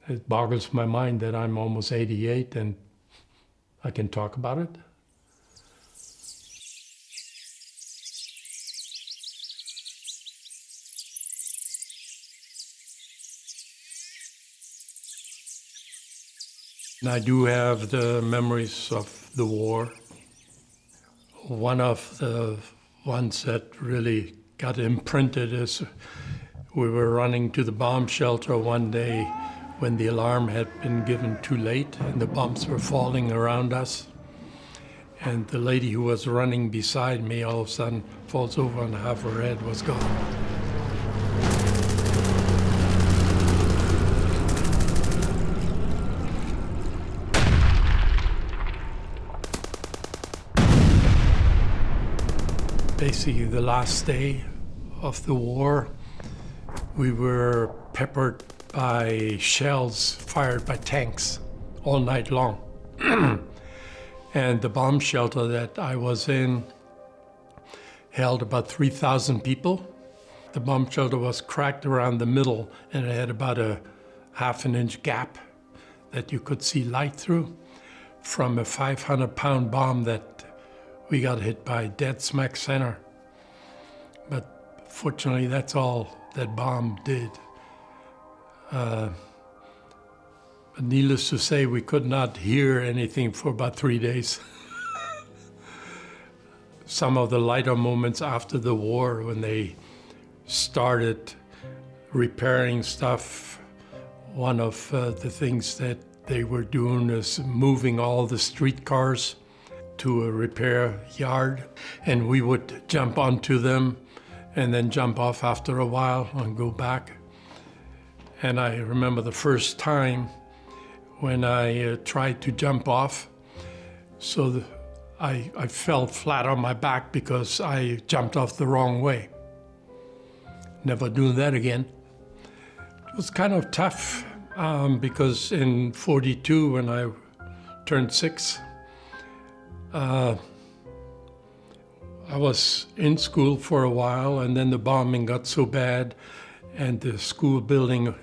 It boggles my mind that I'm almost 88 and I can talk about it. And I do have the memories of the war. One of the ones that really got imprinted is we were running to the bomb shelter one day when the alarm had been given too late and the bombs were falling around us. And the lady who was running beside me all of a sudden falls over and half her head was gone. Basically, the last day of the war, we were peppered by shells fired by tanks all night long. And the bomb shelter that I was in held about 3,000 people. The bomb shelter was cracked around the middle, and it had about a half-an-inch gap that you could see light through from a 500-pound bomb that we got hit by dead smack center. But fortunately, that's all that bomb did. But needless to say, we could not hear anything for about 3 days. Some of the lighter moments after the war, when they started repairing stuff, one of the things that they were doing is moving all the streetcars to a repair yard, and we would jump onto them and then jump off after a while and go back. And I remember the first time when I tried to jump off, so I fell flat on my back because I jumped off the wrong way. Never doing that again. It was kind of tough because in '42, when I turned 6, I was in school for a while, and then the bombing got so bad and the school building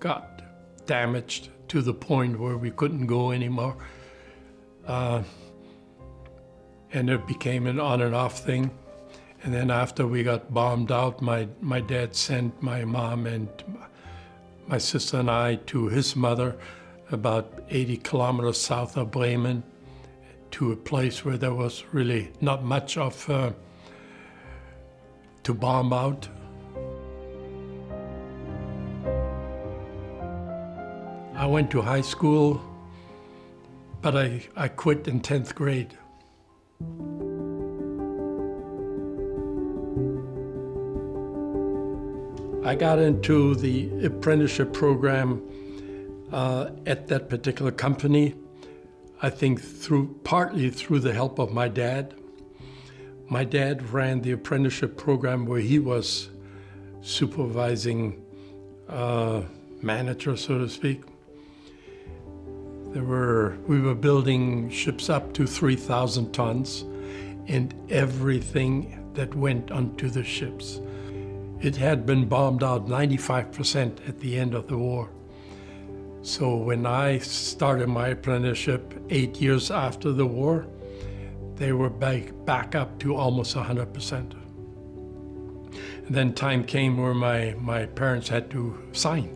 got damaged to the point where we couldn't go anymore. And it became an on and off thing. And then after we got bombed out, my dad sent my mom and my sister and I to his mother about 80 kilometers south of Bremen, to a place where there was really not much of to bomb out. I went to high school, but I quit in 10th grade. I got into the apprenticeship program at that particular company, I think partly through the help of my dad. My dad ran the apprenticeship program where he was supervising manager, so to speak. We were building ships up to 3,000 tons and everything that went onto the ships. It had been bombed out 95% at the end of the war. So when I started my apprenticeship 8 years after the war, they were back up to almost 100%. And then time came where my parents had to sign.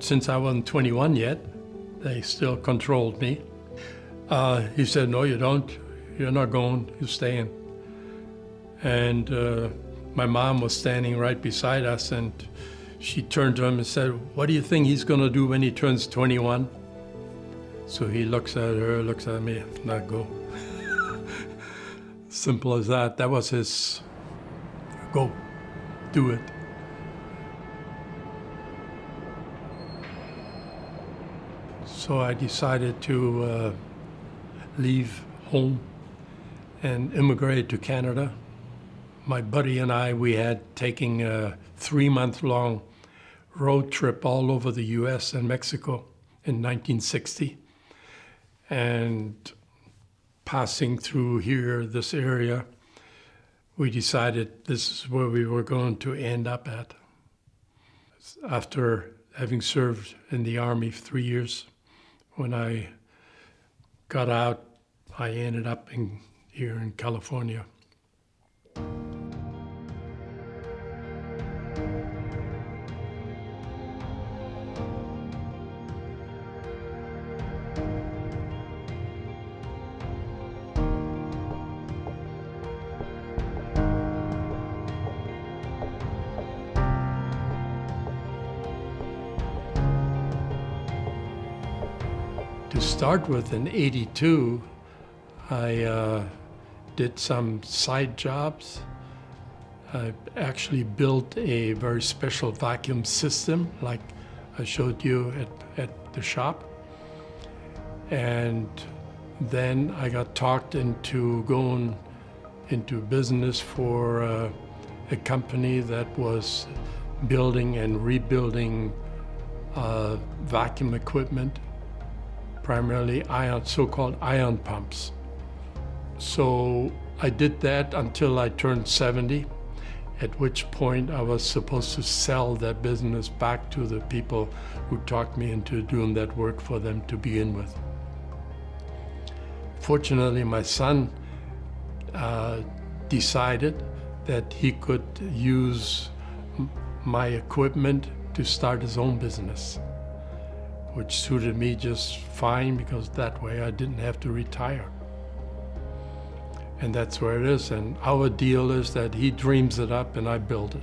Since I wasn't 21 yet, they still controlled me. He said, "No, you don't. You're not going. You're staying." And my mom was standing right beside us, and she turned to him and said, "What do you think he's going to do when he turns 21? So he looks at her, looks at me, not go. Simple as that. That was his go, do it. So I decided to leave home and immigrate to Canada. My buddy and I, we had taken a 3-month-long road trip all over the US and Mexico in 1960. And passing through here, this area, we decided this is where we were going to end up at. After having served in the Army for 3 years. When I got out, I ended up here in California. To start with, in '82, I did some side jobs. I actually built a very special vacuum system, like I showed you at the shop. And then I got talked into going into business for a company that was building and rebuilding vacuum equipment, primarily so-called ion pumps. So I did that until I turned 70, at which point I was supposed to sell that business back to the people who talked me into doing that work for them to begin with. Fortunately, my son decided that he could use my equipment to start his own business, which suited me just fine because that way I didn't have to retire. And that's where it is. And our deal is that he dreams it up and I build it.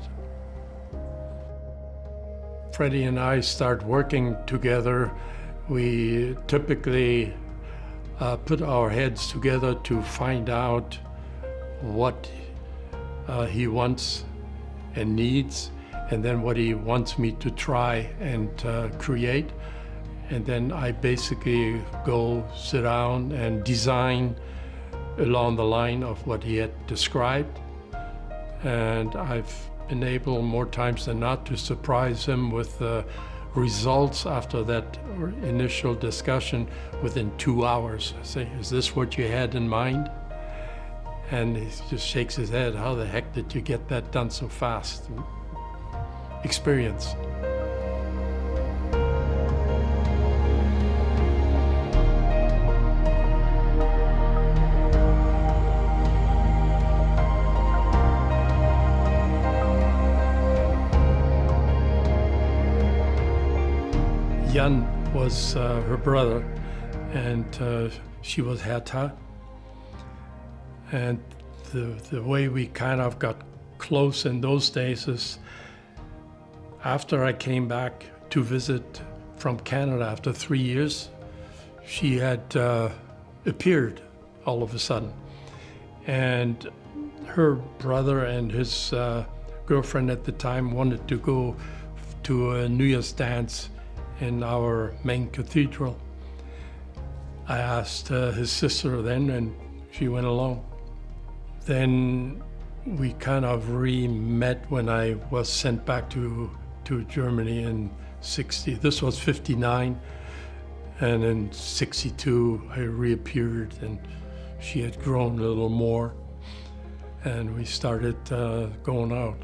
Freddie and I start working together. We typically put our heads together to find out what he wants and needs, and then what he wants me to try and create. And then I basically go sit down and design along the line of what he had described. And I've been able more times than not to surprise him with the results after that initial discussion within 2 hours. I say, "Is this what you had in mind?" And he just shakes his head. "How the heck did you get that done so fast?" Experience. Jan was her brother, and she was Herta. And the way we kind of got close in those days is after I came back to visit from Canada after 3 years, she had appeared all of a sudden. And her brother and his girlfriend at the time wanted to go to a New Year's dance in our main cathedral. I asked his sister then, and she went along. Then we kind of re-met when I was sent back to Germany in '60. This was '59, and in '62 I reappeared, and she had grown a little more, and we started going out.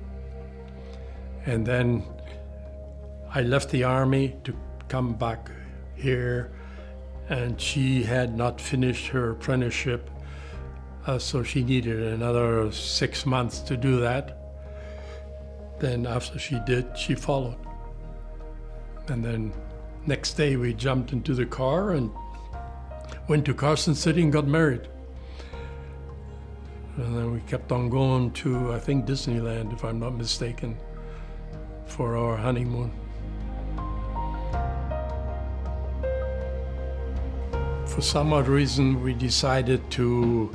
And then I left the Army to come back here, and she had not finished her apprenticeship, so she needed another 6 months to do that. Then after she did, she followed. And then next day we jumped into the car and went to Carson City and got married. And then we kept on going to, I think, Disneyland, if I'm not mistaken, for our honeymoon. For some odd reason, we decided to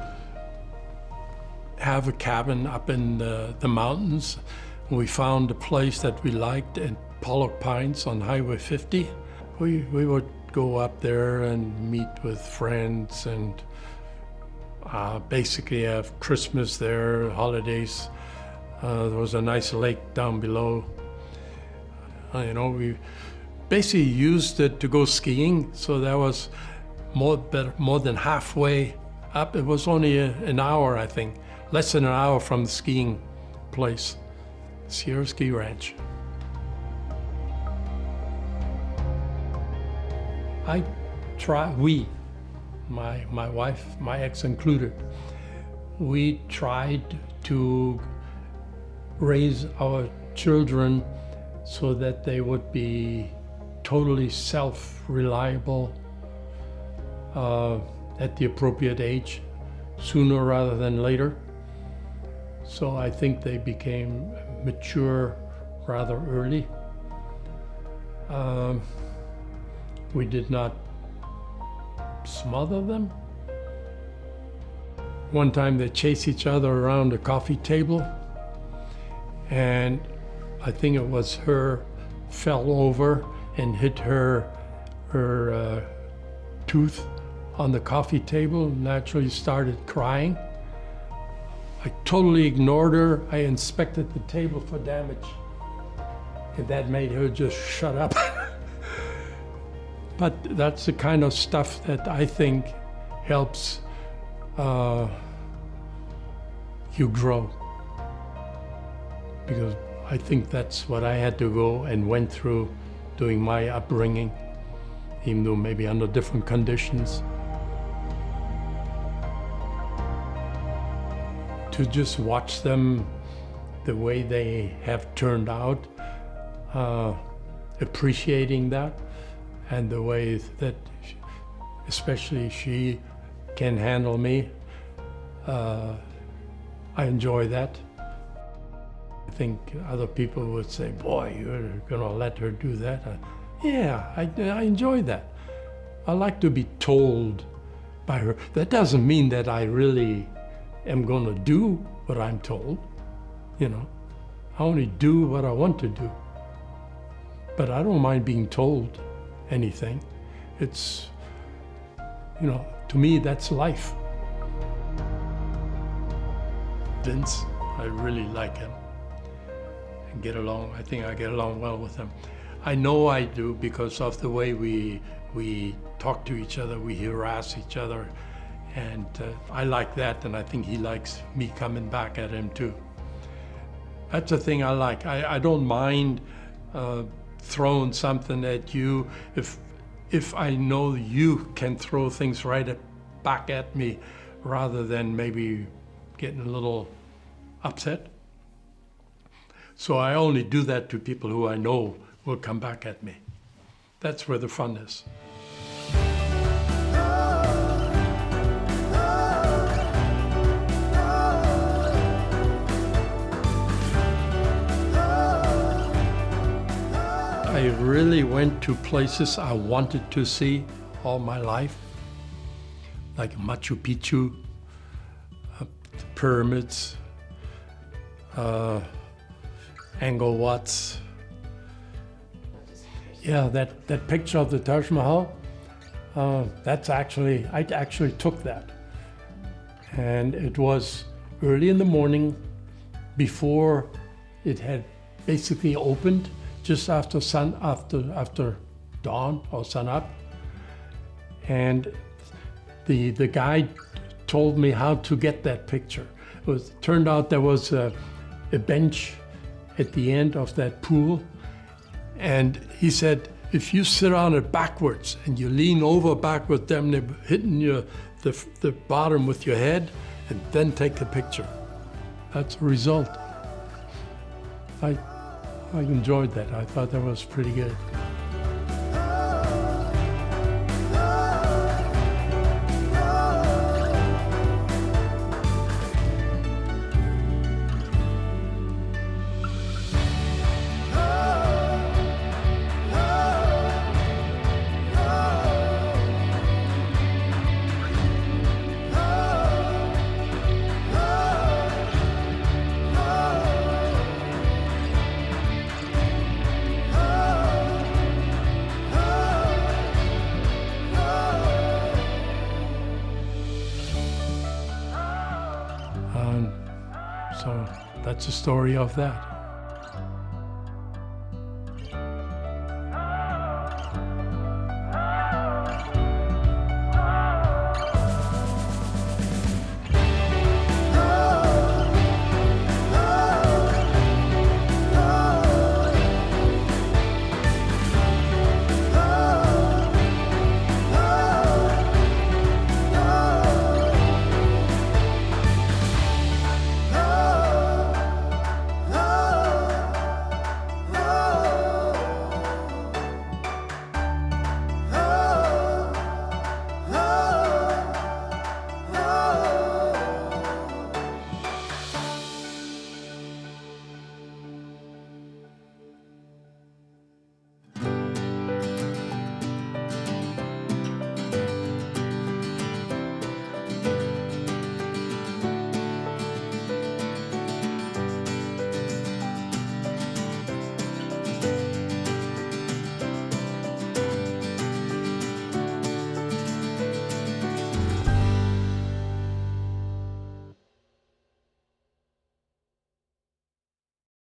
have a cabin up in the mountains. We found a place that we liked at Pollock Pines on Highway 50. We would go up there and meet with friends and basically have Christmas there, holidays. There was a nice lake down below. We basically used it to go skiing, so that was more than halfway up. It was only an hour, I think, less than an hour from the skiing place, Sierra Ski Ranch. we, my wife, my ex included, we tried to raise our children so that they would be totally self-reliable at the appropriate age, sooner rather than later. So I think they became mature rather early. We did not smother them. One time they chased each other around a coffee table, and I think it was her fell over and hit her tooth on the coffee table, and naturally started crying. I totally ignored her. I inspected the table for damage, and that made her just shut up. But that's the kind of stuff that I think helps you grow. Because I think that's what I had to go and went through doing my upbringing, even though maybe under different conditions. To just watch them the way they have turned out, appreciating that, and the way that especially she can handle me, I enjoy that. I think other people would say, boy, you're gonna let her do that. Yeah, I enjoy that. I like to be told by her. That doesn't mean that I really am gonna do what I'm told, you know. I only do what I want to do. But I don't mind being told anything. It's, you know, to me, that's life. Vince, I really like him and get along. I think I get along well with him. I know I do because of the way we talk to each other, we harass each other, and I like that, and I think he likes me coming back at him too. That's the thing I like. I don't mind throwing something at you if I know you can throw things back at me rather than maybe getting a little upset. So I only do that to people who I know will come back at me. That's where the fun is. I really went to places I wanted to see all my life, like Machu Picchu, pyramids, Angkor Wat. Yeah, that picture of the Taj Mahal, I actually took that. And it was early in the morning, before it had basically opened, just after dawn or sun up. And the guide told me how to get that picture. Turned out there was a bench at the end of that pool, and he said, if you sit on it backwards and you lean over backward, then they're hitting the bottom with your head, and then take the picture. That's the result. I enjoyed that. I thought that was pretty good. So that's the story of that.